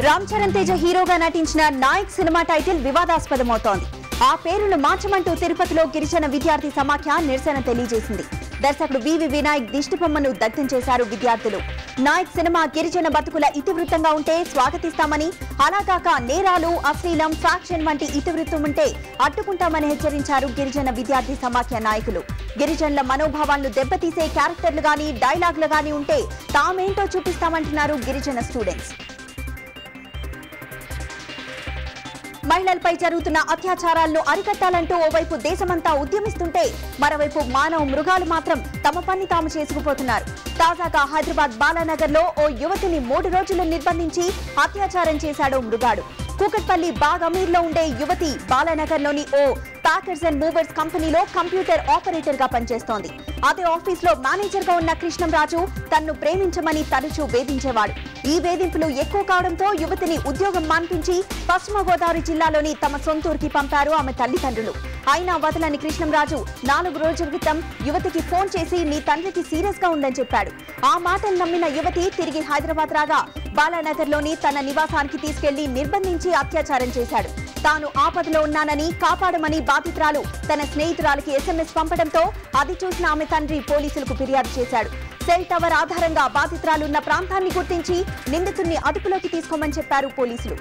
రామ్ చరణ్ తేజ హీరోగా నటించిన Naik cinema title వివాదాస్పదమవుతోంది. ఆ పేరును మార్చమంటూ తిరుపతిలో గిరిజన విద్యార్థి సమాఖ్య నిరసన తెలియజేసింది. దర్శకుడు వివి వినాయక్ దిష్టిబొమ్మను దగ్ధం చేశారు విద్యార్థులు. నాయక్ సినిమా గిరిజన బతుకుల ఇతివృత్తంగా ఉంటే స్వాగతిస్తామని, అలాగాక నేరాలు, అశ్లీలం, ఫ్యాక్షన్ వంటి ఇతివృత్తం ఉంటే అడ్డుకుంటామని హెచ్చరించారు గిరిజన విద్యార్థి సమాఖ్య నాయకులు. గిరిజనుల మనోభావాలను దెబ్బతీసే క్యారెక్టర్లు గానీ, డైలాగులు గానీ ఉంటే తామేంటో చూపిస్తామంటున్నారు గిరిజన స్టూడెంట్స్. మహిళలపై జరుగుతున్న అత్యాచారాలను అరికట్టాలంటూ ఓవైపు దేశమంతా ఉద్యమిస్తుంటే మరోవైపు మానవ మృగాలు మాత్రం తమ పని తాము చేసుకుపోతున్నారు. తాజాగా హైదరాబాద్ బాలానగర్ లో ఓ యువతిని 3 రోజులు నిర్బంధించి అత్యాచారం చేశాడు మృగాడు. కూకట్పల్లి బాగ్ అమీర్ లో ఉండే యువతి బాలానగర్ లోని ఓ ప్యాకర్స్ అండ్ మూవర్స్ కంపెనీలో కంప్యూటర్ ఆపరేటర్ గా పనిచేస్తోంది. అదే ఆఫీస్ లో మేనేజర్ గా ఉన్న కృష్ణంరాజు తన్ను ప్రేమించమని తరచూ వేధించేవాడు. ఈ వేధింపులు ఎక్కువ కావడంతో యువతిని ఉద్యోగం మాన్పించి పశ్చిమ గోదావరి జిల్లాలోని తమ సొంతూరుకి పంపారు ఆమె తల్లిదండ్రులు. అయినా వదలని కృష్ణంరాజు 4 రోజుల క్రితం యువతికి ఫోన్ చేసి నీ తండ్రికి సీరియస్ గా ఉందని చెప్పాడు. ఆ మాటలు నమ్మిన యువతి తిరిగి హైదరాబాద్ రాగా బాలానగర్ లోని తన నివాసానికి తీసుకెళ్లి నిర్బంధించి అత్యాచారం చేశాడు. తాను ఆపదలో ఉన్నానని, కాపాడమని బాధితురాలు తన స్నేహితురాలికి SMS పంపడంతో అది చూసిన ఆమె తండ్రి పోలీసులకు ఫిర్యాదు చేశాడు. సెల్ టవర్ ఆధారంగా బాధితురాలున్న ప్రాంతాన్ని గుర్తించి నిందితుడిని అదుపులోకి తీసుకోమని చెప్పారు పోలీసులు.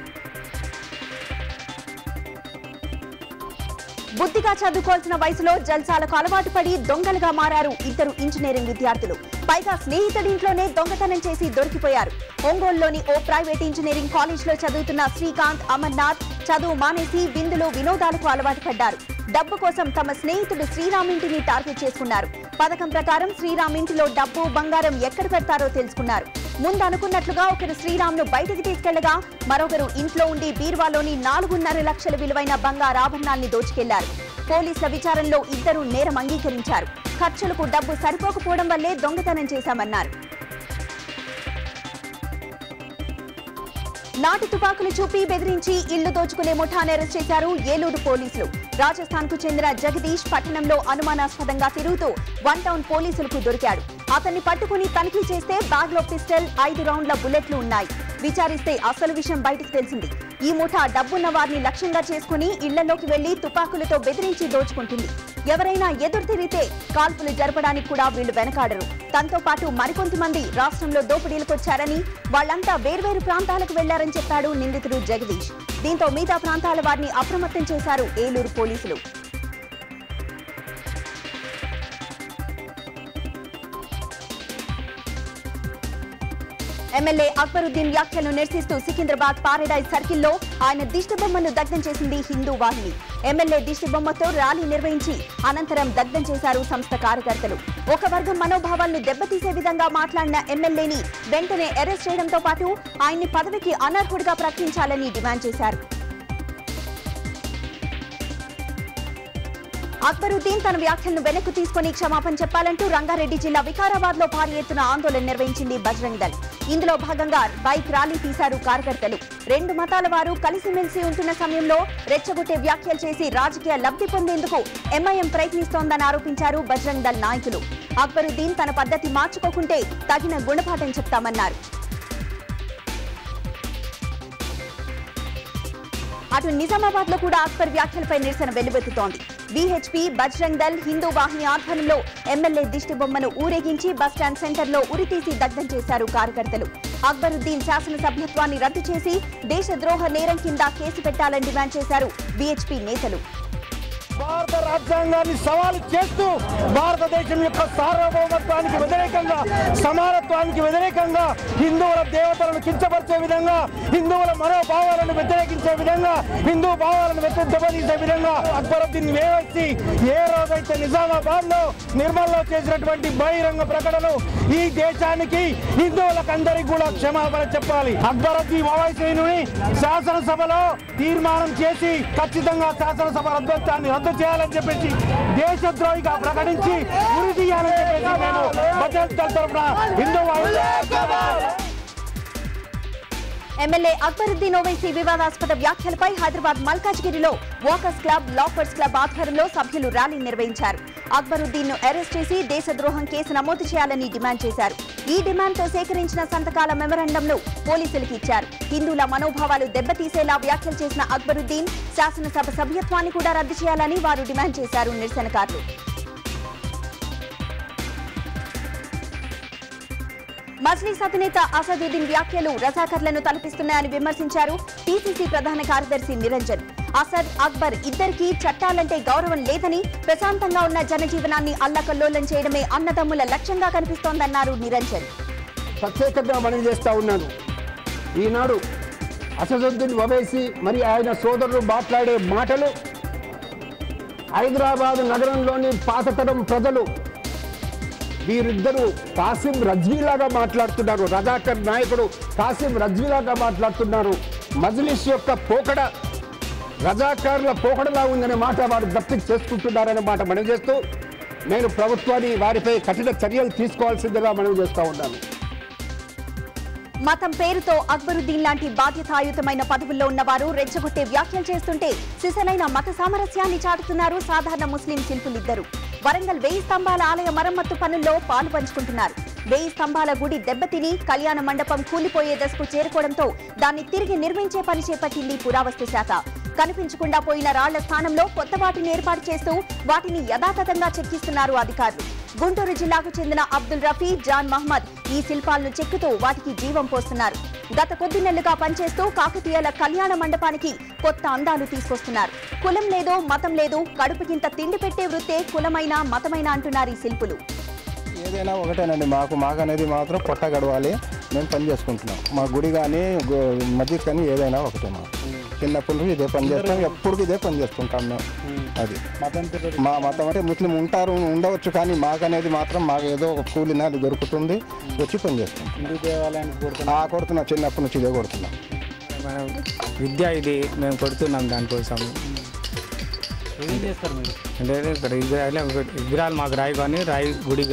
బుద్ధిగా చదువుకోవాల్సిన వయసులో జల్సాలకు అలవాటు పడి దొంగలుగా మారారు 2 ఇంజనీరింగ్ విద్యార్థులు. పైగా స్నేహితుడి ఇంట్లోనే దొంగతనం చేసి దొరికిపోయారు. ఒంగోలులోని ఓ ప్రైవేట్ ఇంజనీరింగ్ కాలేజ్ లో చదువుతున్న శ్రీకాంత్, అమర్నాథ్ చదువు మానేసి విందులు, వినోదాలకు అలవాటు పడ్డారు. డబ్బు కోసం తమ స్నేహితుడు శ్రీరామ్ ఇంటిని టార్గెట్ చేసుకున్నారు. పథకం ప్రకారం శ్రీరామ్ ఇంటిలో డబ్బు, బంగారం ఎక్కడ పెడతారో తెలుసుకున్నారు. ముందు అనుకున్నట్లుగా ఒకరు శ్రీరామ్ ను బయటికి తీసుకెళ్లగా మరొకరు ఇంట్లో ఉండి బీర్వాలోని 4.5 లక్షల విలువైన బంగారు ఆభరణాల్ని దోచుకెళ్లారు. పోలీసుల విచారణలో 2 నేరం అంగీకరించారు. ఖర్చులకు డబ్బు సరిపోకపోవడం వల్లే దొంగతనం చేశామన్నారు. నాటు తుపాకులు చూపి బెదిరించి ఇళ్లు దోచుకునే ముఠాను అరెస్ట్ చేశారు ఏలూరు పోలీసులు. రాజస్థాన్ కు చెందిన జగదీష్ పట్టణంలో అనుమానాస్పదంగా తిరుగుతూ 1 టౌన్ పోలీసులకు దొరికాడు. అతన్ని పట్టుకుని తనిఖీ చేస్తే బ్యాగ్ లో పిస్టల్, 5 రౌండ్ల బుల్లెట్లు ఉన్నాయి. విచారిస్తే అసలు విషయం బయటకు తెలిసింది. ఈ ముఠా డబ్బున్న వారిని లక్ష్యంగా చేసుకుని ఇళ్లలోకి వెళ్లి తుపాకులతో బెదిరించి దోచుకుంటుంది. ఎవరైనా ఎదురు తిరిగితే కాల్పులు జరపడానికి కూడా వీళ్లు వెనకాడరు. తనతో పాటు మరికొంతమంది రాష్ట్రంలో దోపిడీలకొచ్చారని, వాళ్లంతా వేర్వేరు ప్రాంతాలకు వెళ్లారని చెప్పాడు నిందితుడు జగదీష్. దీంతో మిగతా ప్రాంతాల వారిని అప్రమత్తం చేశారు ఏలూరు పోలీసులు. ఎమ్మెల్యే అక్బరుద్దీన్ వ్యాఖ్యలను నిరసిస్తూ సికింద్రాబాద్ పారడైజ్ సర్కిల్లో ఆయన దిష్టిబొమ్మను దగ్ధం చేసింది హిందూ వాహిని. ఎమ్మెల్యే దిష్టిబొమ్మతో ర్యాలీ నిర్వహించి అనంతరం దగ్ధం చేశారు సంస్థ కార్యకర్తలు. ఒక వర్గం మనోభావాలను దెబ్బతీసే విధంగా మాట్లాడిన ఎమ్మెల్యేని వెంటనే అరెస్ట్ చేయడంతో పాటు ఆయన్ని పదవికి అనర్హుడిగా ప్రకటించాలని డిమాండ్ చేశారు. అక్బరుద్దీన్ తన వ్యాఖ్యలను వెనక్కు తీసుకుని క్షమాపణ చెప్పాలంటూ రంగారెడ్డి జిల్లా వికారాబాద్ లో భారీ ఎత్తున ఆందోళన నిర్వహించింది బజరంగ్ దళ్. ఇందులో భాగంగా బైక్ ర్యాలీ తీశారు కార్యకర్తలు. 2 మతాల వారు కలిసిమెలిసి ఉంటున్న సమయంలో రెచ్చగొట్టే వ్యాఖ్యలు చేసి రాజకీయ లబ్ధి పొందేందుకు ఎంఐఎం ప్రయత్నిస్తోందని ఆరోపించారు బజరంగ్ దళ్ నాయకులు. అక్బరుద్దీన్ తన పద్ధతి మార్చుకోకుంటే తగిన గుణపాఠం చెప్తామన్నారు. అటు నిజామాబాద్ లో కూడా అక్బర్ వ్యాఖ్యలపై నిరసన వెల్లువెత్తుతోంది. బీహెచ్పీ, బజరంగ్ దళ్, హిందూ వాహిని ఆధ్వర్యంలో ఎమ్మెల్యే దిష్టిబొమ్మను ఊరేగించి బస్టాండ్ సెంటర్ లో ఉరితీసి దగ్ధం చేశారు కార్యకర్తలు. అక్బరుద్దీన్ శాసనసభ్యత్వాన్ని రద్దు చేసి దేశద్రోహ నేరం కింద కేసు పెట్టాలని డిమాండ్ చేశారు బీహెచ్పీ నేతలు. భారత రాజ్యాంగాన్ని సవాలు చేస్తూ భారతదేశం యొక్క సార్వభౌమత్వానికి వ్యతిరేకంగా, సమానత్వానికి వ్యతిరేకంగా, హిందువుల దేవతలను కించపరిచే విధంగా, హిందువుల మనోభావాలను వ్యతిరేకించే విధంగా, హిందూ భావాలను దెబ్బతీసే విధంగా అక్బరుద్దీన్ వేసి ఏ రోజైతే నిజామాబాద్ లో నిర్మల్లో చేసినటువంటి బహిరంగ ప్రకటన ఈ దేశానికి, హిందువులకందరికీ కూడా క్షమాపణ చెప్పాలి. అక్బరుద్దీన్ ఓవైసీని శాసనసభలో తీర్మానం చేసి ఖచ్చితంగా శాసనసభ రద్దు చేయాలని చెప్పేసి దేశద్రోహిగా ప్రకటించి ఉరి తీయాలని చెప్పేసి మేము బజరంగ్ దళ్ తరఫున హిందూ ఎమ్మెల్యే అక్బరుద్దీన్ ఓవైసీ వివాదాస్పద వ్యాఖ్యలపై హైదరాబాద్ మల్కాజ్గిరిలో వాకర్స్ క్లబ్ లాకర్స్ క్లబ్ ఆధ్వర్యంలో సభ్యులు ర్యాలీ నిర్వహించారు. అక్బరుద్దీన్ ను అరెస్ట్ చేసి దేశద్రోహం కేసు నమోదు చేయాలని డిమాండ్ చేశారు. ఈ డిమాండ్తో సేకరించిన సంతకాల మెమరాండంను పోలీసులకు ఇచ్చారు. హిందువుల మనోభావాలు దెబ్బతీసేలా వ్యాఖ్యలు చేసిన అక్బరుద్దీన్ శాసనసభ సభ్యత్వాన్ని కూడా రద్దు చేయాలని వారు డిమాండ్ చేశారు. నిరసనకారులు మజ్లిస్ అధినేత అసదుద్దీన్ వ్యాఖ్యలు రజాకర్లను తలపిస్తున్నాయని విమర్శించారు. పీసీసీ ప్రధాన కార్యదర్శి నిరంజన్. అసద్, అక్బర్ ఇద్దరికీ చట్టాలంటే గౌరవం లేదని, ప్రశాంతంగా ఉన్న జనజీవనాన్ని అల్లకల్లోలం చేయడమే అన్నదమ్ముల లక్ష్యంగా కనిపిస్తోందన్నారు నిరంజన్. ప్రత్యేకంగా మనం చేస్తా ఉన్నాను. ఈనాడు అసదుద్దీన్ ఓవైసీ మరి ఆయన సోదరులు మాట్లాడే మాటలు హైదరాబాద్ నగరంలోని పాతతరం ప్రజలు వీరిద్దరూ కాసిం రజ్వీలాగా మాట్లాడుతున్నారు. రజాకర్ నాయకుడు కాసిం రజ్వీలాగా మాట్లాడుతున్నారు. మజ్లిస్ యొక్క పోకడ రజాకారుల పోకడలా ఉందనే మాట వారు దప్పిక చేసుకుంటున్నారనే మాట మనం చేస్తూ నేను ప్రభుత్వాన్ని వారిపై కఠిన చర్యలు తీసుకోవాల్సిందిగా మనం చేస్తూ ఉన్నాను. మతం పేరుతో అక్బరుద్దీన్ లాంటి బాధ్యతాయుతమైన పదవుల్లో ఉన్నవారు రెచ్చగొట్టే వ్యాఖ్యలు చేస్తుంటే సిసలైన మత సామరస్యాన్ని చాటుతున్నారు సాధారణ ముస్లిం శిల్పులిద్దరు. వరంగల్ 1000 స్తంభాల ఆలయ మరమ్మత్తు పనుల్లో పాలు పంచుకుంటున్నారు. 1000 స్తంభాల గుడి దెబ్బతిని కళ్యాణ మండపం కూలిపోయే దశకు చేరుకోవడంతో దాన్ని తిరిగి నిర్మించే పని చేపట్టింది పురావస్తు శాఖ. కనిపించకుండా పోయిన రాళ్ల స్థానంలో కొత్త వాటిని ఏర్పాటు చేస్తూ వాటిని యథాతథంగా చెక్కిస్తున్నారు అధికారులు. గుంటూరు జిల్లాకు చెందిన అబ్దుల్ రఫీ, జాన్ మహ్మద్ ఈ శిల్పాలను చెక్కుతూ వాటికి జీవం పోస్తున్నారు. గత కొద్ది నెలలుగా పనిచేస్తూ కాకతీయుల కళ్యాణ మండపానికి కొత్త అందాలు తీసుకొస్తున్నారు. కులం లేదో మతం లేదు, కడుపుకింత తిండి పెట్టే వృత్తే కులమైనా మతమైనా అంటున్నారు ఈ శిల్పులు. ఏదైనా ఒకటేనండి, మాకు అనేది మాత్రం పొట్ట గడవాలి. మేము పని చేసుకుంటున్నాం. మా గుడి కానీ మస్జిద్ కానీ ఏదైనా ఒకటే. మాకు చిన్నప్పటి నుంచి ఇదే పని చేస్తాం, ఎప్పుడు ఇదే పని చేసుకుంటాం మేము. అది మా మతం అంటే ముస్లిం ఉండవచ్చు, కానీ మాకనేది మాత్రం మాకు ఏదో ఒక కూలినాది దొరుకుతుంది, వచ్చి పని చేస్తాం. కొడుతున్నాం, చిన్నప్పటి నుంచి ఇదే కొడుతున్నాం. విద్య ఇది మేము కొడుతున్నాం. దానికోసం అంటే ఇక్కడ విగ్రహాలు మాకు రాయి కానీ రాయి గుడి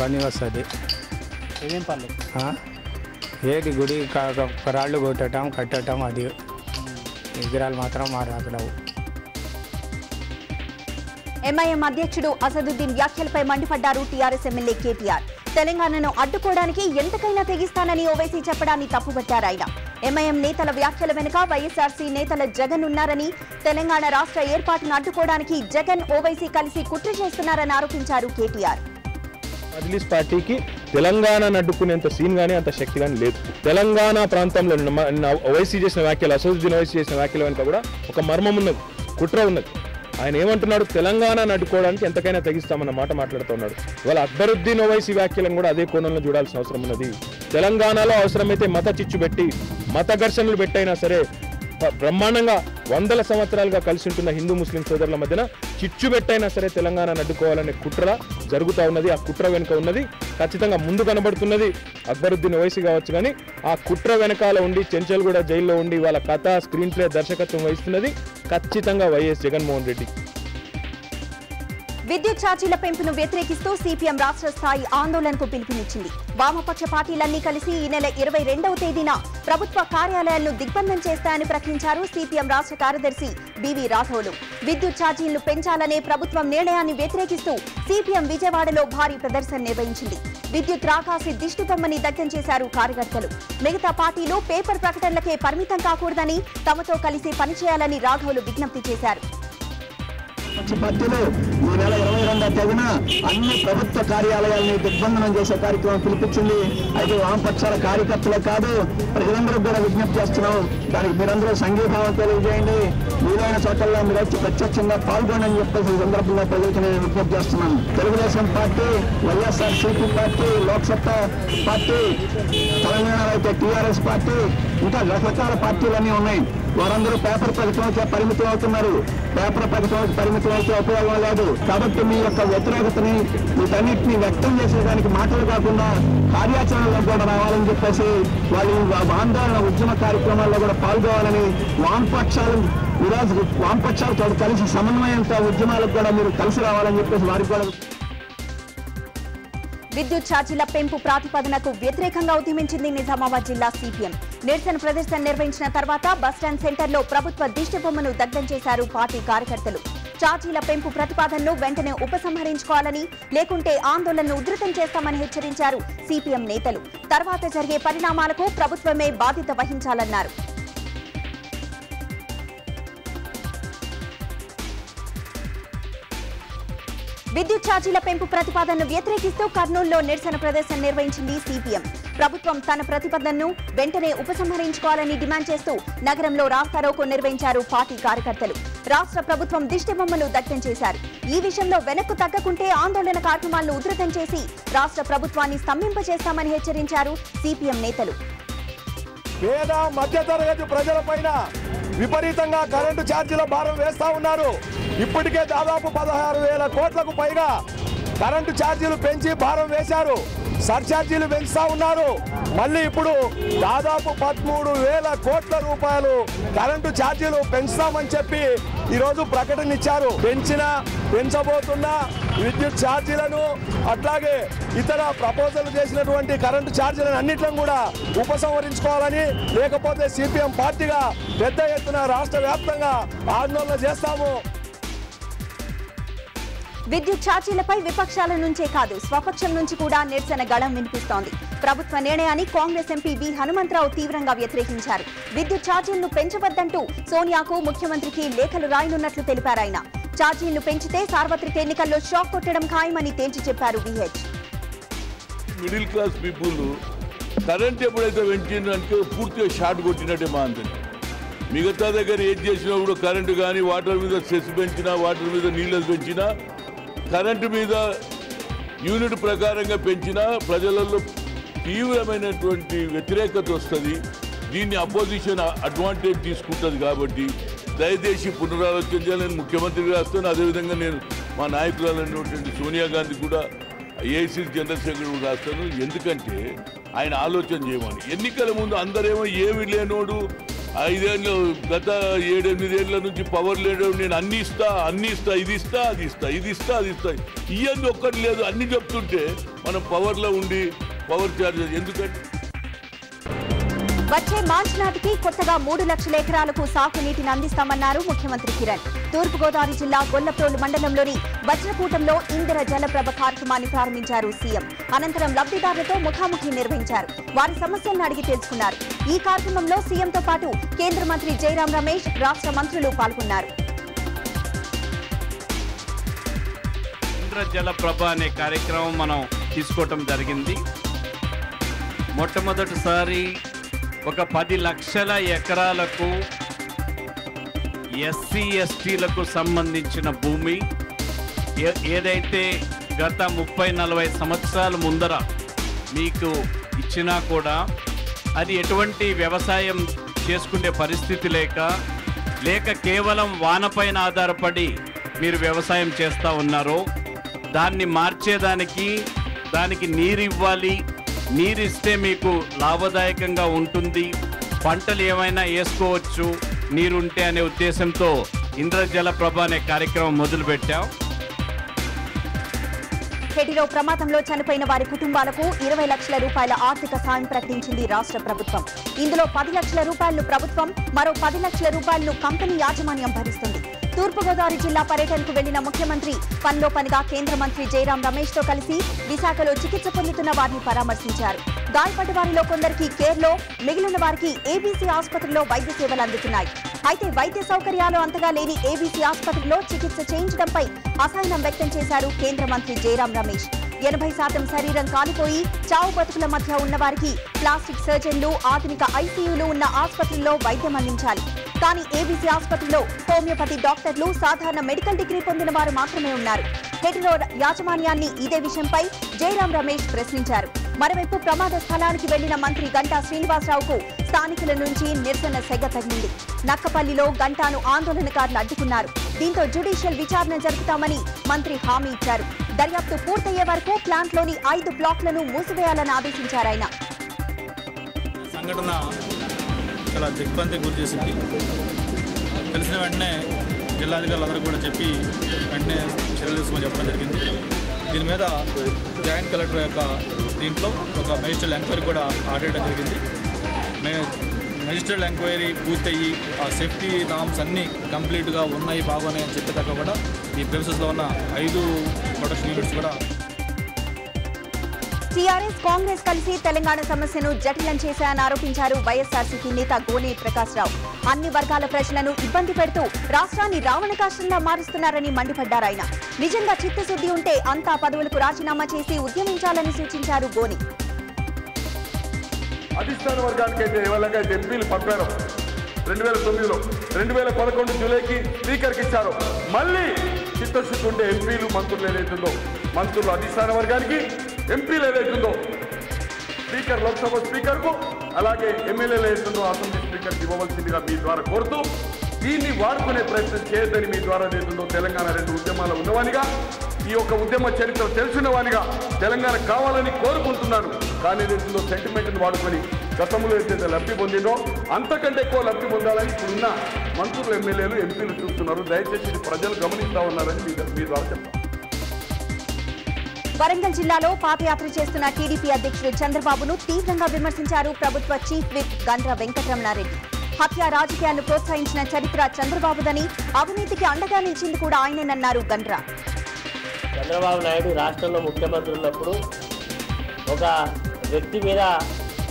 పని వస్తుంది. ఏది గుడి రాళ్ళు కొట్టడం కట్టడం, అది విగ్రహాలు మాత్రం మా రాకరావు. ఎంఐఎం అధ్యక్షుడు అసదుద్దీన్ వ్యాఖ్యలపై మండిపడ్డారు టీఆర్ఎస్ ఎమ్మెల్యే కేటీఆర్. తెలంగాణను అడ్డుకోవడానికి ఎంతకైనా తెగిస్తానని ఓవైసీ చెప్పడాన్ని తప్పుపట్టారు ఆయన. ఎంఐఎం నేతల వ్యాఖ్యల వెనుక వైఎస్ఆర్సీ నేతల జగన్ ఉన్నారని, తెలంగాణ రాష్ట్ర ఏర్పాటును అడ్డుకోవడానికి జగన్, ఓవైసీ కలిసి కుట్ర చేస్తున్నారని ఆరోపించారు కేటీఆర్. మజ్లిస్ పార్టీకి తెలంగాణను అడ్డుకునేంత సీన్ కానీ అంత శక్తి కానీ లేదు. తెలంగాణ ప్రాంతంలో ఓవైసీ చేసిన వ్యాఖ్యలు, అసదుద్దీన్ ఓవైసీ చేసిన వ్యాఖ్యల వెనుక కూడా ఒక మర్మం ఉన్నది, కుట్ర ఉన్నది. ఆయన ఏమంటున్నాడు, తెలంగాణను అడ్డుకోవడానికి ఎంతకైనా తెగిస్తామన్న మాట మాట్లాడుతున్నాడు. ఇవాళ అక్బరుద్దీన్ ఓవైసీ వ్యాఖ్యలను కూడా అదే కోణంలో చూడాల్సిన అవసరం ఉన్నది. తెలంగాణలో అవసరమైతే మత చిచ్చు పెట్టి మత ఘర్షణలు పెట్టైనా సరే బ్రహ్మాండంగా 100 సంవత్సరాలుగా కలిసి ఉంటున్న హిందూ ముస్లిం సోదరుల మధ్యన చిచ్చు పెట్టైనా సరే తెలంగాణను అడ్డుకోవాలనే కుట్ర జరుగుతూ ఉన్నది. ఆ కుట్ర వెనుక ఉన్నది ఖచ్చితంగా ముందు కనబడుతున్నది అక్బరుద్దీన్ ఓవైసీ కావచ్చు, కానీ ఆ కుట్ర వెనకాల ఉండి చెంచల్గూడ జైల్లో ఉండి వాళ్ళ కథ, స్క్రీన్ ప్లే, దర్శకత్వం వహిస్తున్నది ఖచ్చితంగా వైఎస్ జగన్మోహన్ రెడ్డి. విద్యుత్ ఛార్జీల పెంపును వ్యతిరేకిస్తూ సిపిఎం రాష్ట్ర స్థాయి ఆందోళనకు పిలుపునిచ్చింది. వామపక్ష పార్టీలన్నీ కలిసి ఈ నెల 22వ తేదీన ప్రభుత్వ కార్యాలయాలను దిగ్బంధం చేస్తాయని ప్రకటించారు సిపిఎం రాష్ట్ర కార్యదర్శి బివి రాఘవులు. విద్యుత్ ఛార్జీలను పెంచాలనే ప్రభుత్వం నిర్ణయాన్ని వ్యతిరేకిస్తూ సిపిఎం విజయవాడలో భారీ ప్రదర్శన నిర్వహించింది. విద్యుత్ రాకాసి దిష్టిబొమ్మని దగ్ధం చేశారు కార్యకర్తలు. మిగతా పార్టీలు పేపర్ ప్రకటనలకే పరిమితం కాకూడదని, తమతో కలిసి పనిచేయాలని రాఘవులు విజ్ఞప్తి చేశారు. పార్టీలు ఈ నెల 22వ తేదీన అన్ని ప్రభుత్వ కార్యాలయాలని దిగ్బంధనం చేసే కార్యక్రమం పిలిపించింది. అయితే వామపక్షాల కార్యకర్తలే కాదు, ప్రజలందరూ కూడా విజ్ఞప్తి చేస్తున్నాం. దానికి మీరందరూ సంఘీభావం తెలియజేయండి. వీలైన చోట్ల మీరు వచ్చి ప్రత్యక్షంగా పాల్గొనని చెప్పేసి ఈ సందర్భంగా ప్రజలకు నేను విజ్ఞప్తి చేస్తున్నాను. Telugu Desam party, YSRCP party, Lok Satta party, తెలంగాణలో అయితే టీఆర్ఎస్ పార్టీ, ఇంకా రకరకాల పార్టీలన్నీ ఉన్నాయి. వారందరూ పేపర్ ప్రకటనకే పరిమితం అవుతున్నారు. పేపర్ ప్రకటనకు పరిమితం అయితే ఉపయోగం లేదు. కాబట్టి మీ యొక్క వ్యతిరేకతని, వీటన్నిటిని వ్యక్తం చేసేదానికి మాటలు కాకుండా కార్యాచరణలో కూడా రావాలని చెప్పేసి వాళ్ళు ఆందోళన ఉద్యమ కార్యక్రమాల్లో కూడా పాల్గొవాలని, వామపక్షాలతో కలిసి సమన్వయంతో ఉద్యమాలకు కూడా మీరు కలిసి రావాలని చెప్పేసి వారికి కూడా. విద్యుత్ ఛార్జీల పెంపు ప్రాతిపదనకు వ్యతిరేకంగా ఉద్యమించింది నిజామాబాద్ జిల్లా సిపిఎం. నిరసన ప్రదర్శన నిర్వహించిన తర్వాత బస్టాండ్ సెంటర్లో ప్రభుత్వ దిష్టిబొమ్మను దగ్ధం చేశారు పార్టీ కార్యకర్తలు. ఛార్జీల పెంపు ప్రతిపాదనను వెంటనే ఉపసంహరించుకోవాలని, లేకుంటే ఆందోళనను ఉధృతం చేస్తామని హెచ్చరించారు సిపిఎం నేతలు. తర్వాత జరిగే పరిణామాలకు ప్రభుత్వమే బాధ్యత వహించాలన్నారు. విద్యుత్ ఛార్జీల పెంపు ప్రతిపాదనను వ్యతిరేకిస్తూ కర్నూలులో నిరసన ప్రదర్శన నిర్వహించింది సిపిఎం. ప్రభుత్వం తన ప్రతిపాదనను వెంటనే ఉపసంహరించుకోవాలని డిమాండ్ చేస్తూ నగరంలో రాస్తారోకో నిర్వహించారు పార్టీ కార్యకర్తలు. రాష్ట్ర ప్రభుత్వం దిష్టిబొమ్మను దగ్ధం చేశారు. ఈ విషయంలో వెనక్కు తగ్గకుంటే ఆందోళన కార్యక్రమాలను ఉధృతం చేసి రాష్ట్ర ప్రభుత్వాన్ని స్తంభింపజేస్తామని హెచ్చరించారు సిపిఎం నేతలు. పేద మధ్యతరగతి ప్రజలపైన విపరీతంగా కరెంటు ఛార్జీల భారం వేస్తా ఉన్నారు. ఇప్పటికే దాదాపు 16,000 కోట్లకు పైగా కరెంటు ఛార్జీలు పెంచి భారం వేశారు. సర్ఛార్జీలు పెంచుతా ఉన్నారు. మళ్ళీ ఇప్పుడు దాదాపు 13,000 కోట్ల రూపాయలు కరెంటు ఛార్జీలు పెంచుతామని చెప్పి ఈరోజు ప్రకటన ఇచ్చారు. పెంచబోతున్న విద్యుత్ ఛార్జీలను, అట్లాగే ఇతర ప్రపోజల్ చేసినటువంటి కరెంటు ఛార్జీలను అన్నింటిని కూడా ఉపసంహరించుకోవాలని, లేకపోతే సిపిఎం పార్టీగా పెద్ద ఎత్తున రాష్ట్ర వ్యాప్తంగా ఆందోళన చేస్తాము. విద్యుత్ ఛార్జీలపై విపక్షాల నుంచే కాదు స్వపక్షం నుంచి కూడా నిరసన గళం వినిపిస్తోంది. ప్రభుత్వ నిర్ణయాన్ని కాంగ్రెస్ ఎంపీ వి హనుమంతరావు తీవ్రంగా వ్యతిరేకించారు. విద్యుత్ ఛార్జీలను పెంచవద్దంటూ సోనియాకు, ముఖ్యమంత్రికి లేఖలు రాయనున్నట్లు తెలిపారాయన. ఛార్జీలను పెంచితే సార్వత్రిక ఎన్నికల్లో షాక్ కొట్టడం ఖాయమని తేల్చి చెప్పారు VH. Middle class people current ఎప్పుడైతే పెంచిందంటే పూర్తిగా షార్ట్ కొట్టినట్టే మా అందరి. మిగతా దగ్గర ఏది చేసినా కూడా కరెంటు కానీ వాటర్ మీద సెస్ పెంచినా, వాటర్ మీద నీళ్ళు పెంచినా, కరెంటు మీద యూనిట్ ప్రకారంగా పెంచినా ప్రజలలో తీవ్రమైనటువంటి వ్యతిరేకత వస్తుంది. దీన్ని అపోజిషన్ అడ్వాంటేజ్ తీసుకుంటుంది. కాబట్టి దయచేసి పునరాలోచన చేయాలని ముఖ్యమంత్రిగా రాస్తాను. అదేవిధంగా నేను మా నాయకురాలైనటువంటి సోనియా గాంధీ కూడా, ఏఐసీ జనరల్ సెక్రటరీ కూడా రాస్తాను. ఎందుకంటే ఆయన ఆలోచన చేయమని. ఎన్నికల ముందు అందరేమో ఏమి లేనోడు, 5 ఏళ్ళు గత 7-8 ఏళ్ల నుంచి పవర్ లేడు, నేను అన్ని ఇస్తా, ఇది ఇస్తా, అది ఇస్తా, ఇది ఇస్తా, అది ఇస్తా, ఇవన్నీ ఒక్కటి లేదు అన్ని చెప్తుంటే మనం పవర్లో ఉండి పవర్ ఛార్జెస్ ఎందుకంటే. వచ్చే మార్చి నాటికి కొత్తగా 3 లక్షల ఎకరాలకు సాగునీటిని అందిస్తామన్నారు ముఖ్యమంత్రి కిరణ్. తూర్పుగోదావరి జిల్లా గొల్లప్రోలు మండలంలోని వజ్రకూటంలో ఇందిర జలప్రభ కార్యక్రమాన్ని ప్రారంభించారు సీఎం. అనంతరం లబ్ధిదారులతో ముఖాముఖి నిర్వహించారు. వారి సమస్యలను అడిగి తెలుసుకున్నారు. ఈ కార్యక్రమంలో సీఎంతో పాటు కేంద్ర మంత్రి జైరాం రమేష్, రాష్ట్ర మంత్రులు పాల్గొన్నారు. ఇందిర జలప్రభ అనే కార్యక్రమం మనం తీసుకోవటం జరిగింది. మొట్టమొదటిసారి ఒక 10 లక్షల ఎకరాలకు ఎస్సీ ఎస్టీలకు సంబంధించిన భూమి ఏదైతే గత 30-40 సంవత్సరాల ముందర మీకు ఇచ్చినా కూడా అది ఎటువంటి వ్యవసాయం చేసుకునే పరిస్థితి లేక కేవలం వానపైన ఆధారపడి మీరు వ్యవసాయం చేస్తూ ఉన్నారో దాన్ని మార్చేదానికి, దానికి నీరు ఇవ్వాలి, నీరిస్తే మీకు లాభదాయకంగా ఉంటుంది, పంటలు ఏమైనా వేసుకోవచ్చు నీరుంటే అనే ఉద్దేశంతో ఇంద్ర జలప్రభ అనే కార్యక్రమం మొదలుపెట్టాం. హెటిరో ప్రమాదంలో చనిపోయిన వారి కుటుంబాలకు 20 లక్షల రూపాయల ఆర్థిక సాయం ప్రకటించింది రాష్ట్ర ప్రభుత్వం. ఇందులో 10 లక్షల రూపాయలను ప్రభుత్వం, మరో 10 లక్షల రూపాయలను కంపెనీ యాజమాన్యం భరిస్తుంది. తూర్పుగోదావరి జిల్లా పర్యటనకు వెళ్లిన ముఖ్యమంత్రి పనిలో పనిగా కేంద్ర మంత్రి జైరాం రమేష్ తో కలిసి విశాఖలో చికిత్స పొందుతున్న వారిని పరామర్శించారు. గాయపడ్డ వారిలో కొందరికి కేర్లో, మిగిలిన వారికి ఏబీసీ ఆసుపత్రిలో వైద్య సేవలు అందుతున్నాయి. అయితే వైద్య సౌకర్యాలు అంతగా లేని ఏబీసీ ఆసుపత్రిలో చికిత్స చేయించడంపై అసహనం వ్యక్తం చేశారు కేంద్ర మంత్రి జైరాం రమేష్. 80% శరీరం కాలిపోయి చావు బతుకుల మధ్య ఉన్న వారికి ప్లాస్టిక్ సర్జన్లు, ఆధునిక ఐసీయూలు ఉన్న ఆసుపత్రుల్లో వైద్యం అందించాలి. కానీ ఏబీసీ ఆసుపత్రిలో హోమియోపతి డాక్టర్లు, సాధారణ మెడికల్ డిగ్రీ పొందిన వారు మాత్రమే ఉన్నారు. హెటిరో యాజమాన్యాన్ని ఇదే విషయంపై జైరాం రమేష్ ప్రశ్నించారు. మరోవైపు ప్రమాద స్థలానికి వెళ్లిన మంత్రి గంటా శ్రీనివాసరావుకు స్థానికుల నుంచి నిరసన సెగ తగిలింది. నక్కపల్లిలో గంటాను ఆందోళనకారులు అడ్డుకున్నారు. దీంతో జ్యుడిషియల్ విచారణ జరుపుతామని మంత్రి హామీ ఇచ్చారు. దర్యాప్తు పూర్తయ్యే వరకు ప్లాంట్లోని 5 బ్లాక్లను మూసివేయాలని ఆదేశించారు ఆయన. సంఘటన చాలా దిగ్భ్రాంతికి గురి చేసింది. తెలిసిన వెంటనే జిల్లాధికారులందరూ కూడా చెప్పి వెంటనే చర్యలు తీసుకోమని చెప్పడం జరిగింది. దీని మీద జాయింట్ కలెక్టర్ యొక్క దీంట్లో ఒక మెజిస్ట్రియల్ ఎంక్వైరీ కూడా ఆర్డర్ చేయడం జరిగింది. మెజిస్ట్రియల్ ఎంక్వైరీ పూర్తయ్యి ఆ సేఫ్టీ నామ్స్ అన్నీ కంప్లీట్గా ఉన్నాయి, బాగున్నాయి అని చెప్పేదాకా కూడా ఈ ప్రిమిసెస్లో ఉన్న 5 ప్రొడక్షన్ యూనిట్స్ కూడా. టీఆర్ఎస్ కాంగ్రెస్ కలిసి తెలంగాణ సమస్యను జటిలం చేశాయని ఆరోపించారు వైఎస్ఆర్సీపీ నేత గోనె ప్రకాశ్రావు. అన్ని వర్గాల ప్రజలను ఇబ్బంది పెడుతూ రాష్ట్రాన్ని రావణకాష్టంలా మారుస్తున్నారని మండిపడ్డారు ఆయన. నిజంగా చిత్తశుద్ధి ఉంటే అంతా పదవులకు రాజీనామా చేసి ఉద్యమించాలని సూచించారు గోనె. అధిష్టాన వర్గానికైతే ఎవరికైతే ఎంపీలు పంపారో 2009లో 2011 జూలైకి స్పీకర్కి ఇచ్చారో, మళ్ళీ చిత్తశుద్ధి ఉంటే ఎంపీలు మంత్రులు ఏదైతుందో మంత్రులు అధిష్టాన వర్గానికి, ఎంపీలు ఏదైతుందో స్పీకర్ లోక్సభ స్పీకర్కు, అలాగే ఎమ్మెల్యేలు ఏదైతుందో అసెంబ్లీ స్పీకర్కి ఇవ్వవలసిందిగా మీ ద్వారా కోరుతూ, దీన్ని వాడుకునే ప్రయత్నం చేయొద్దని మీ ద్వారా ఏదైతుందో తెలంగాణ 2 ఉద్యమాలు ఉన్నవానిగా, ఈ యొక్క ఉద్యమ చరిత్ర తెలిసిన వానిగా తెలంగాణ కావాలని కోరుకుంటున్నాను. కానీ ఏదైతుందో సెంటిమెంట్ని వాడుకొని గతంలో ఏదైతే లబ్ధి పొందిందో అంతకంటే ఎక్కువ లబ్ధి పొందాలని ఇప్పుడున్న మంత్రులు, ఎమ్మెల్యేలు, ఎంపీలు చూస్తున్నారు. దయచేసి ఇది ప్రజలు గమనిస్తా ఉన్నారని మీ ద్వారా చెప్తాను. వరంగల్ జిల్లాలో పాదయాత్ర చేస్తున్న టీడీపీ అధ్యక్షుడు చంద్రబాబును తీవ్రంగా విమర్శించారు ప్రభుత్వ చీఫ్ విప్ గండ్ర వెంకటరమణారెడ్డి. హత్య రాజకీయాలను ప్రోత్సహించిన చరిత్ర చంద్రబాబుదని, అవినీతికి అండగా నిలిచింది కూడా ఆయనేనన్నారు గండ్ర. చంద్రబాబు నాయుడు రాష్ట్రంలో ముఖ్యమంత్రి ఉన్నప్పుడు ఒక వ్యక్తి మీద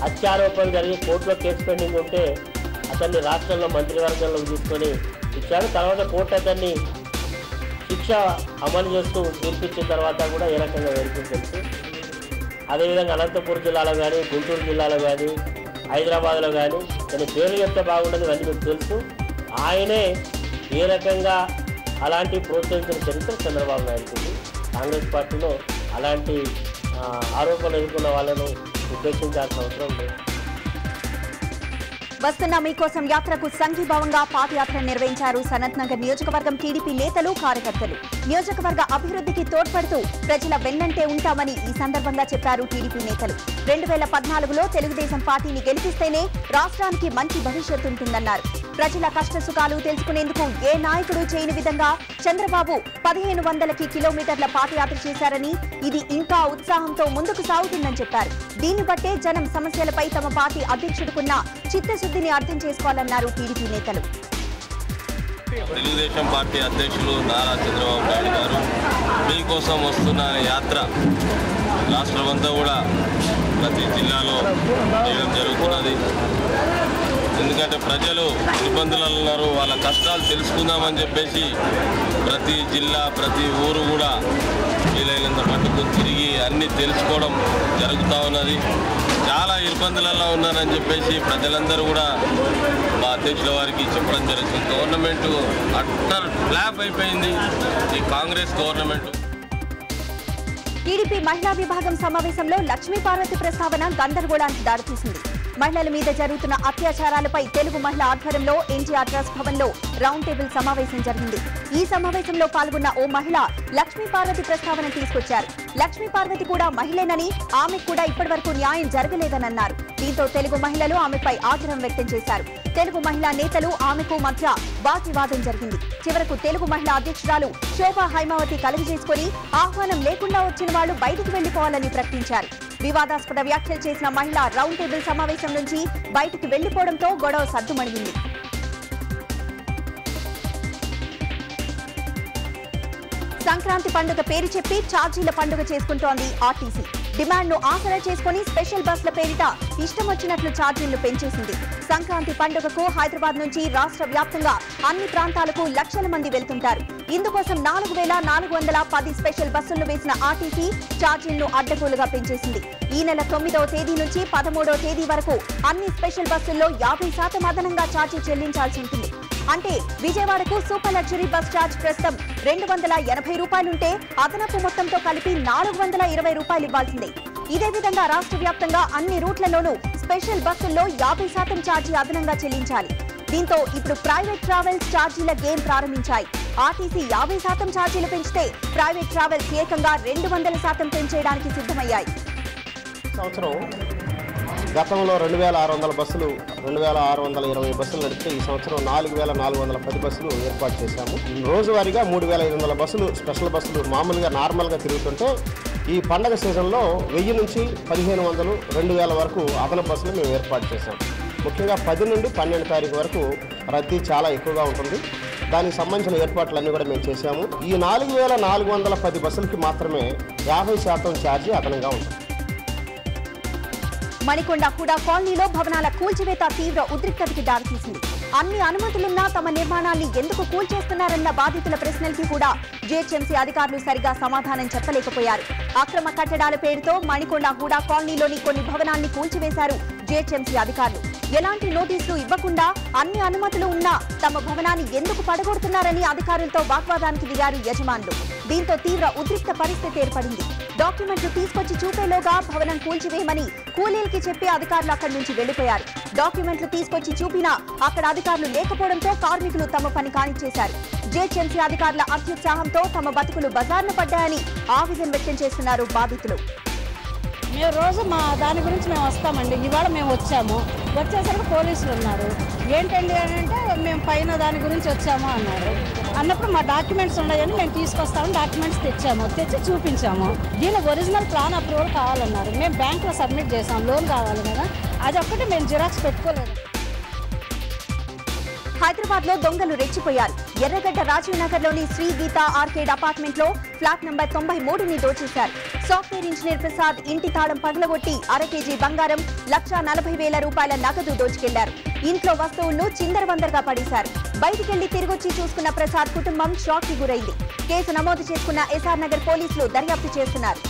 హత్యారోపణలు జరిగి కోర్టులో కేసు పెండింగ్ ఉంటే అతన్ని రాష్ట్రంలో మంత్రివర్గంలోకి తీసుకొని ఇచ్చాడు. తర్వాత కోర్టు అతన్ని శిక్ష అమలు చేస్తూ తీర్పిచ్చిన తర్వాత కూడా ఏ రకంగా వెళ్తుంది తెలుసు. అదేవిధంగా అనంతపురం జిల్లాలో కానీ, గుంటూరు జిల్లాలో కానీ, హైదరాబాద్లో కానీ కొన్ని పేర్లు చెప్తే బాగుంటుంది, ఇవన్నీ మీకు తెలుసు. ఆయనే ఏ రకంగా అలాంటి ప్రోత్సహించిన చరిత్ర చంద్రబాబు నాయుడుకి. కాంగ్రెస్ పార్టీలో అలాంటి ఆరోపణలు ఎదుర్కొన్న వాళ్ళను ఉపేక్షించాల్సిన అవసరం లేదు. వస్తున్న మీకోసం యాత్రకు సంఘీభావంగా పాదయాత్ర నిర్వహించారు సనత్ నగర్ నియోజకవర్గం టీడీపీ నేతలు, కార్యకర్తలు. నియోజకవర్గ అభివృద్ధికి తోడ్పడుతూ ప్రజల వెన్నంటే ఉంటామని ఈ సందర్భంగా చెప్పారు టీడీపీ నేతలు. 2014లో తెలుగుదేశం పార్టీని గెలిపిస్తేనే రాష్ట్రానికి మంచి భవిష్యత్తు ఉంటుందన్నారు. ప్రజల కష్ట సుఖాలు తెలుసుకునేందుకు ఏ నాయకుడు చేయని విధంగా చంద్రబాబు 1500 కిలోమీటర్ల పాదయాత్ర చేశారని, ఇది ఇంకా ఉత్సాహంతో ముందుకు సాగుతుందని చెప్పారు. దీన్ని బట్టే జనం సమస్యలపై తమ పార్టీ అధ్యక్షుడుకున్న చిత్తశుద్ధిని అర్థం చేసుకోవాలన్నారు టీడీపీ నేతలు. తెలుగుదేశం పార్టీ అధ్యక్షులు నారా చంద్రబాబు నాయుడు గారు మీకోసం వస్తున్న యాత్ర రాష్ట్రమంతా కూడా ప్రతి జిల్లాలో చేయడం జరుగుతున్నది. ఎందుకంటే ప్రజలు ఇబ్బందులలో ఉన్నారు, వాళ్ళ కష్టాలు తెలుసుకుందామని చెప్పేసి ప్రతి జిల్లా, ప్రతి ఊరు కూడా వీలైనంత మట్టుకు తిరిగి అన్నీ తెలుసుకోవడం జరుగుతూ ఉన్నది. చాలా ఇబ్బందులలో ఉన్నారని చెప్పేసి ప్రజలందరూ కూడా మా అధ్యక్షుల వారికి చెప్పడం జరుగుతుంది. గవర్నమెంట్ అట్టర్ ఫ్లాప్ అయిపోయింది ఈ కాంగ్రెస్ గవర్నమెంట్. టీడీపీ మహిళా విభాగం సమావేశంలో లక్ష్మీ పార్వతి ప్రస్తావన గందరగోళానికి దారితీసింది. మహిళల మీద జరుగుతున్న అత్యాచారాలపై తెలుగు మహిళ ఆధ్వర్యంలో ఎన్టీఆర్ ట్రస్ట్ భవన్లో రౌండ్ టేబుల్ సమావేశం జరిగింది. ఈ సమావేశంలో పాల్గొన్న ఓ మహిళ లక్ష్మీ పార్వతి ప్రస్తావన తీసుకొచ్చారు. లక్ష్మీ పార్వతి కూడా మహిళేనని, ఆమెకు కూడా ఇప్పటివరకు న్యాయం జరగలేదని అన్నారు. దీంతో తెలుగు మహిళలు ఆమెపై ఆగ్రహం వ్యక్తం చేశారు. తెలుగు మహిళా నేతలు ఆమెకు మధ్య వాగ్వివాదం జరిగింది. చివరకు తెలుగు మహిళా అధ్యక్షురాలు శోభా హైమావతి కలుగజేసుకుని ఆహ్వానం లేకుండా వచ్చిన వాళ్లు బయటికి వెళ్లిపోవాలని ప్రకటించారు. వివాదాస్పద వ్యాఖ్యలు చేసిన మహిళ రౌండ్ టేబుల్ సమావేశం నుంచి బయటికి వెళ్లిపోవడంతో గొడవ సద్దుమణిగింది. సంక్రాంతి పండుగ పేరు చెప్పి ఛార్జీల పండుగ చేసుకుంటోంది ఆర్టీసీ. డిమాండ్ను ఆసరా చేసుకుని స్పెషల్ బస్ల పేరిట ఇష్టం వచ్చినట్లు ఛార్జీలు పెంచేసింది. సంక్రాంతి పండుగకు హైదరాబాద్ నుంచి రాష్ట్ర వ్యాప్తంగా అన్ని ప్రాంతాలకు లక్షల మంది వెళ్తుంటారు. ఇందుకోసం 4410 స్పెషల్ బస్సులను వేసిన ఆర్టీసీ ఛార్జీలను అడ్డగోలుగా పెంచేసింది. ఈ నెల 9వ తేదీ నుంచి 13వ తేదీ వరకు అన్ని స్పెషల్ బస్సుల్లో 50% అదనంగా ఛార్జీ చెల్లించాల్సి ఉంటుంది. అంటే విజయవాడకు సూపర్ లగ్జరీ బస్ ఛార్జ్ ప్రస్తుతం 280 రూపాయలుంటే అదనపు మొత్తంతో కలిపి 420 రూపాయలు ఇవ్వాల్సిందే. ఇదే విధంగా రాష్ట్ర వ్యాప్తంగా అన్ని రూట్లలోనూ స్పెషల్ బస్సుల్లో 50% ఛార్జీ అదనంగా చెల్లించాలి. దీంతో ఇప్పుడు ప్రైవేట్ ట్రావెల్స్ ఛార్జీల గేమ్ ప్రారంభించాయి. ఆర్టీసీ 50% ఛార్జీలు పెంచితే ప్రైవేట్ ట్రావెల్స్ ఏకంగా 200% పెంచేయడానికి సిద్ధమయ్యాయి. సంవత్సరం గతంలో 2600 బస్సులు 2620 బస్సులు నడిపితే ఈ సంవత్సరం 4410 బస్సులు ఏర్పాటు చేశాము. రోజువారీగా 3500 బస్సులు స్పెషల్ బస్సులు మామూలుగా నార్మల్గా తిరుగుతుంటే ఈ పండగ సీజన్లో 1000 నుంచి 1500 2000 వరకు అదనపు బస్సులు మేము ఏర్పాటు చేశాం. ముఖ్యంగా 10 నుండి 12 తారీఖు వరకు రద్దీ చాలా ఎక్కువగా ఉంటుంది. దానికి సంబంధించిన ఏర్పాట్లన్నీ కూడా మేము చేశాము. ఈ 4410 బస్సులకి మాత్రమే 50% ఛార్జీ అదనంగా ఉంటుంది. మణికొండ కూడా కాలనీలో భవనాల కూల్చివేత తీవ్ర ఉద్రిక్తతకి దారితీసింది. అన్ని అనుమతులున్నా తమ నిర్మాణాన్ని ఎందుకు కూల్చేస్తున్నారన్న బాధితుల ప్రశ్నలకి కూడా జీహెచ్ఎంసీ అధికారులు సరిగా సమాధానం చెప్పలేకపోయారు. అక్రమ కట్టడాల పేరుతో మణికొండ కూడా కాలనీలోని కొన్ని భవనాల్ని కూల్చివేశారు జీహెచ్ఎంసీ అధికారులు. ఎలాంటి నోటీసులు ఇవ్వకుండా అన్ని అనుమతులు ఉన్నా తమ భవనాన్ని ఎందుకు పడగొడుతున్నారని అధికారులతో వాగ్వాదానికి దిగారు యజమానులు. దీంతో తీవ్ర ఉద్రిక్త పరిస్థితి ఏర్పడింది. డాక్యుమెంట్లు తీసుకొచ్చి చూపేలోగా భవనం కూల్చివేయమని కూలీలకి చెప్పి అధికారులు అక్కడి నుంచి వెళ్లిపోయారు. డాక్యుమెంట్లు తీసుకొచ్చి చూపినా అక్కడ అధికారులు లేకపోవడంతో కార్మికులు తమ పని కానిచ్చేశారు. జీహెచ్ఎంసీ అధికారుల అత్యుత్సాహంతో తమ బతుకులు బజార్న పడ్డాయని ఆవేదన వ్యక్తం చేస్తున్నారు బాధితులు. మేము రోజు మా దాని గురించి మేము వస్తామండి. ఇవాళ మేము వచ్చాము. వచ్చేసరికి పోలీసులు ఉన్నారు. ఏంటండి అని అంటే మేము పైన దాని గురించి వచ్చాము అన్నారు. అన్నప్పుడు మా డాక్యుమెంట్స్ ఉన్నాయని మేము తీసుకొస్తామని డాక్యుమెంట్స్ తెచ్చి చూపించాము. దీని ఒరిజినల్ ప్లాన్ అప్రూవల్ కావాలన్నారు. మేము బ్యాంకులో సబ్మిట్ చేసాం. లోన్ కావాలి కదా, అది ఒక్కటి మేము జిరాక్స్ పెట్టుకోలేదు. హైదరాబాద్ లో దొంగలు రెచ్చిపోయారు. ఎర్రగడ్డ రాజీవ్ నగర్ లోని శ్రీ గీత ఆర్కేడ్ అపార్ట్మెంట్ లో ఫ్లాట్ నంబర్ 93ని దోచేశారు. సాఫ్ట్వేర్ ఇంజనీర్ ప్రసాద్ ఇంటి తాళం పగలగొట్టి 1/2 కేజీ బంగారం, 1,40,000 రూపాయల నగదు దోచుకెళ్లారు. ఇంట్లో వస్తువులను చిందరవందరగా పడేశారు. బయటికెళ్లి తిరిగొచ్చి చూసుకున్న ప్రసాద్ కుటుంబం షాక్ కి గురైంది. కేసు నమోదు చేసుకున్న ఎస్ఆర్ నగర్ పోలీసులు దర్యాప్తు చేస్తున్నారు.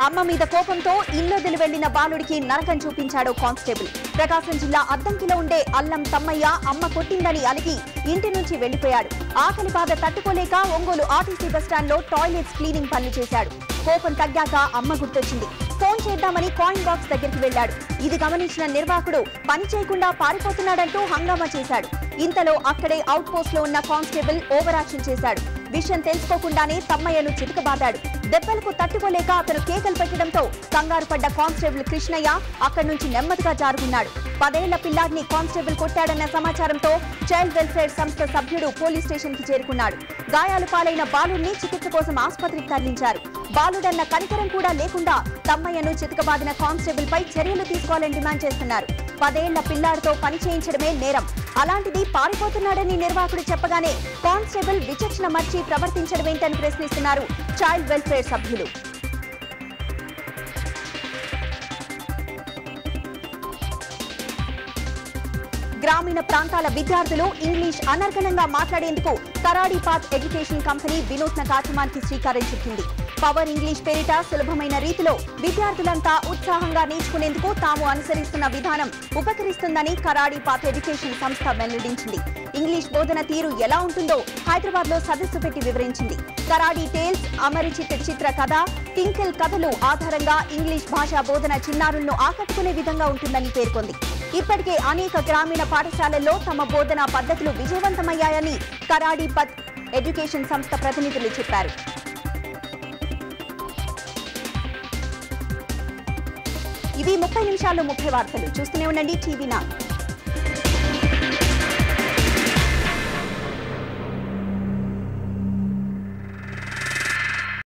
అమ్మ మీద కోపంతో ఇల్లొదిలి వెళ్లిన బాలుడికి నరకం చూపించాడు కానిస్టేబుల్. ప్రకాశం జిల్లా అద్దంకిలో ఉండే అల్లం తమ్మయ్య అమ్మ కొట్టిందని అలిగి ఇంటి నుంచి వెళ్లిపోయాడు. ఆకలి బాధ తట్టుకోలేక ఒంగోలు ఆర్టీసీ బస్టాండ్ లో టాయిలెట్స్ క్లీనింగ్ పనులు చేశాడు. కోపం తగ్గాక అమ్మ గుర్తొచ్చింది. ఫోన్ చేద్దామని కాయిన్ బాక్స్ దగ్గరికి వెళ్లాడు. ఇది గమనించిన నిర్వాహకుడు పని చేయకుండా పారిపోతున్నాడంటూ హంగామా చేశాడు. ఇంతలో అక్కడే అవుట్ పోస్ట్ లో ఉన్న కానిస్టేబుల్ ఓవర్ యాక్షన్ చేశాడు. విషయం తెలుసుకోకుండానే తమ్మయ్యను చితకబాదాడు. దెబ్బలకు తట్టుకోలేక అతను కేకలు పెట్టడంతో కంగారు పడ్డ కానిస్టేబుల్ కృష్ణయ్య అక్కడి నుంచి నెమ్మదిగా జారుకున్నాడు. 10 ఏళ్ల పిల్లాడిని కానిస్టేబుల్ కొట్టాడన్న సమాచారంతో చైల్డ్ వెల్ఫేర్ సంస్థ సభ్యుడు పోలీస్ స్టేషన్ కి చేరుకున్నాడు. గాయాలు పాలైన బాలుడిని చికిత్స కోసం ఆసుపత్రికి తరలించారు. బాలుడన్న కనికరం కూడా లేకుండా తమ్మయ్యను చితకబాదిన కానిస్టేబుల్ పై చర్యలు తీసుకోవాలని డిమాండ్ చేస్తున్నారు. 10 ఏళ్ల పిల్లాడితో పని చేయించడమే నేరం. అలాంటిది పారిపోతున్నాడని నిర్వాహకుడు చెప్పగానే కానిస్టేబుల్ విచక్షణ మర్చి ప్రవర్తించడమేంటని ప్రశ్నిస్తున్నారు చైల్డ్ వెల్ఫేర్ సభ్యులు. గ్రామీణ ప్రాంతాల విద్యార్థులు ఇంగ్లీష్ అనర్గళంగా మాట్లాడేందుకు కరాడి పాత్ ఎడ్యుకేషన్ కంపెనీ వినూత్న కార్యక్రమానికి శ్రీకారం చుట్టింది. పవర్ ఇంగ్లీష్ పేరిట సులభమైన రీతిలో విద్యార్థులంతా ఉత్సాహంగా నేర్చుకునేందుకు తాము అనుసరిస్తున్న విధానం ఉపకరిస్తుందని కరాడి పాత్ ఎడ్యుకేషన్ సంస్థ వెల్లడించింది. ఇంగ్లీష్ బోధన తీరు ఎలా ఉంటుందో హైదరాబాద్ లో సదస్సు పెట్టి వివరించింది. కరాడి టేల్స్, అమరచిత్ చిత్ర కథ, టింకిల్ కథలు ఆధారంగా ఇంగ్లీష్ భాషా బోధన చిన్నారులను ఆకట్టుకునే విధంగా ఉంటుందని పేర్కొంది. ఇప్పటికే అనేక గ్రామీణ పాఠశాలల్లో తమ బోధనా పద్ధతులు విజయవంతమయ్యాయని కరాడి పాత్ ఎడ్యుకేషన్ సంస్థ ప్రతినిధులు చెప్పారు. ఇవి 30 నిమిషాల్లో 30 వార్తలు. చూస్తూనే ఉండండి టీవీ9.